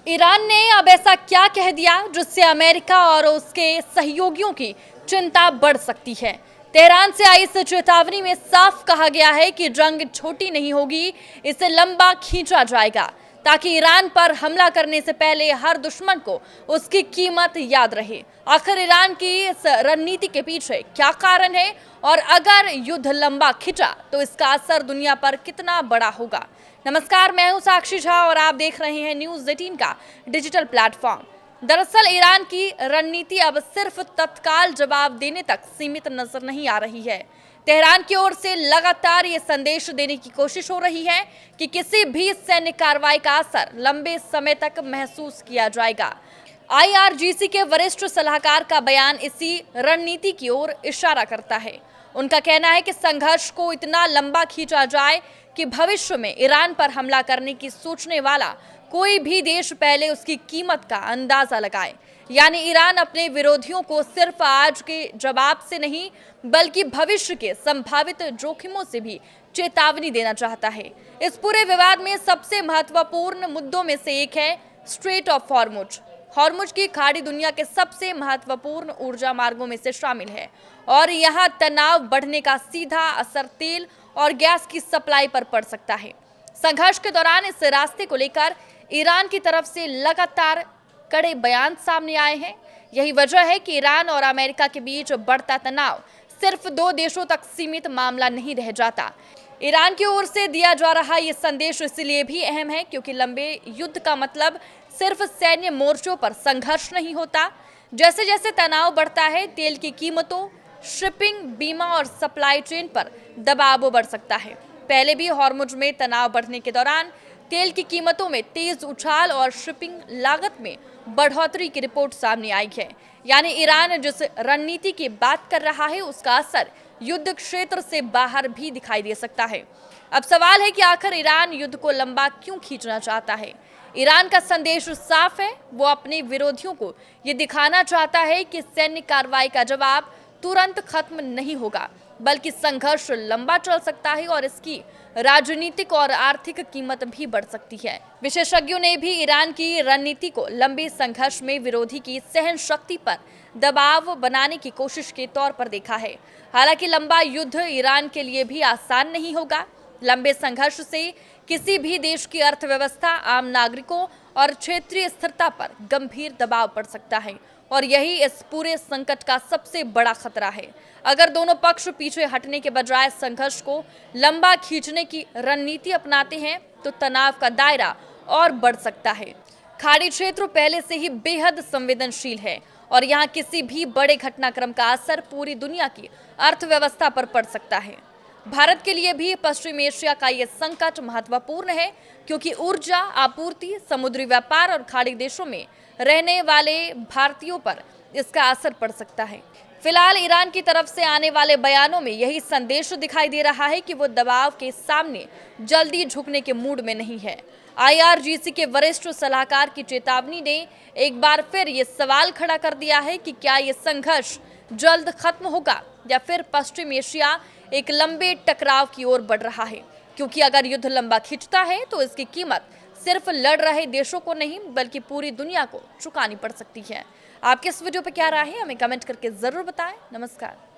Iran ने अब ऐसा क्या कह दिया जिससे अमेरिका और उसके सहयोगियों की चिंता बढ़ सकती है। तेहरान से आई इस चेतावनी में साफ कहा गया है कि जंग छोटी नहीं होगी, इसे लंबा खींचा जाएगा ताकि ईरान पर हमला करने से पहले हर दुश्मन को उसकी कीमत याद रहे। आखिर ईरान की इस रणनीति के पीछे क्या कारण है और अगर युद्ध लंबा खिंचा तो इसका असर दुनिया पर कितना बड़ा होगा। नमस्कार, मैं हूं साक्षी झा और आप देख रहे हैं न्यूज़ 18 का डिजिटल प्लेटफॉर्म। दरअसल ईरान की रणनीति अब सिर्फ तत्काल जवाब देने तक सीमित नजर नहीं आ रही है। तेहरान की ओर से लगातार ये संदेश देने की कोशिश हो रही है कि किसी भी सैन्य कार्रवाई का असर लंबे समय तक महसूस किया जाएगा। आईआरजीसी के वरिष्ठ सलाहकार का बयान इसी रणनीति की ओर इशारा करता है। उनका कहना है कि संघर्ष को इतना लंबा खींचा जाए कि भविष्य में ईरान पर हमला करने की सोचने वाला कोई भी देश पहले उसकी कीमत का अंदाजा लगाए। यानी ईरान अपने विरोधियों को सिर्फ आज के जवाब से नहीं बल्कि भविष्य के संभावित जोखिमों से भी चेतावनी देना चाहता है। इस पूरे विवाद में सबसे महत्वपूर्ण मुद्दों में से एक है स्ट्रेट ऑफ हॉर्मुज। हॉर्मुज की खाड़ी दुनिया के सबसे महत्वपूर्ण ऊर्जा मार्गों में से शामिल है और यहाँ तनाव बढ़ने का सीधा असर तेल और गैस की सप्लाई पर पड़ सकता है। संघर्ष के दौरान इस रास्ते को लेकर ईरान की तरफ से लगातार कड़े बयान सामने आए हैं। यही वजह है कि ईरान और अमेरिका के बीच बढ़ता तनाव सिर्फ दो देशों तक सीमित मामला नहीं रह जाता। ईरान की ओर से दिया जा रहा यह संदेश इसलिए भी अहम है क्योंकि लंबे युद्ध का मतलब सिर्फ सैन्य मोर्चों पर संघर्ष नहीं होता। जैसे जैसे तनाव बढ़ता है, तेल की कीमतों, शिपिंग, बीमा और सप्लाई चेन पर दबाव बढ़ सकता है। पहले भी हॉर्मुज में तनाव बढ़ने के दौरान तेल की कीमतों में तेज उछाल और शिपिंग लागत में बढ़ोतरी की रिपोर्ट सामने आई है। यानी ईरान जिस रणनीति की बात कर रहा है उसका असर युद्ध क्षेत्र से बाहर भी दिखाई दे सकता है। अब सवाल है कि आखिर ईरान युद्ध को लंबा क्यों खींचना चाहता है। ईरान का संदेश साफ है, वो अपने विरोधियों को ये दिखाना चाहता है कि सैन्य कार्रवाई का जवाब तुरंत खत्म नहीं होगा बल्कि संघर्ष लंबा चल सकता है और इसकी राजनीतिक और आर्थिक कीमत भी बढ़ सकती है। विशेषज्ञों ने भी ईरान की रणनीति को लंबे संघर्ष में विरोधी की सहन शक्ति पर दबाव बनाने की कोशिश के तौर पर देखा है। हालांकि लंबा युद्ध ईरान के लिए भी आसान नहीं होगा। लंबे संघर्ष से किसी भी देश की अर्थव्यवस्था, आम नागरिकों और क्षेत्रीय स्थिरता पर गंभीर दबाव पड़ सकता है और यही इस पूरे संकट का सबसे बड़ा खतरा है। अगर दोनों पक्ष पीछे हटने के बजाय संघर्ष को लंबा खींचने की रणनीति अपनाते हैं तो तनाव का दायरा और बढ़ सकता है। खाड़ी क्षेत्र पहले से ही बेहद संवेदनशील है और यहाँ किसी भी बड़े घटनाक्रम का असर पूरी दुनिया की अर्थव्यवस्था पर पड़ सकता है। भारत के लिए भी पश्चिम एशिया का ये संकट महत्वपूर्ण है क्योंकि ऊर्जा आपूर्ति, समुद्री व्यापार और खाड़ी देशों में रहने वाले भारतीयों पर इसका असर पड़ सकता है। फिलहाल ईरान की तरफ से आने वाले बयानों में यही संदेश दिखाई दे रहा है कि वो दबाव के सामने जल्दी झुकने के मूड में नहीं है। आईआरजीसी के वरिष्ठ सलाहकार की चेतावनी ने एक बार फिर ये सवाल खड़ा कर दिया है कि क्या ये संघर्ष जल्द खत्म होगा या फिर पश्चिम एशिया एक लंबे टकराव की ओर बढ़ रहा है। क्योंकि अगर युद्ध लंबा खिंचता है तो इसकी कीमत सिर्फ लड़ रहे देशों को नहीं बल्कि पूरी दुनिया को चुकानी पड़ सकती है। आपके इस वीडियो पर क्या राय है, हमें कमेंट करके जरूर बताएं। नमस्कार।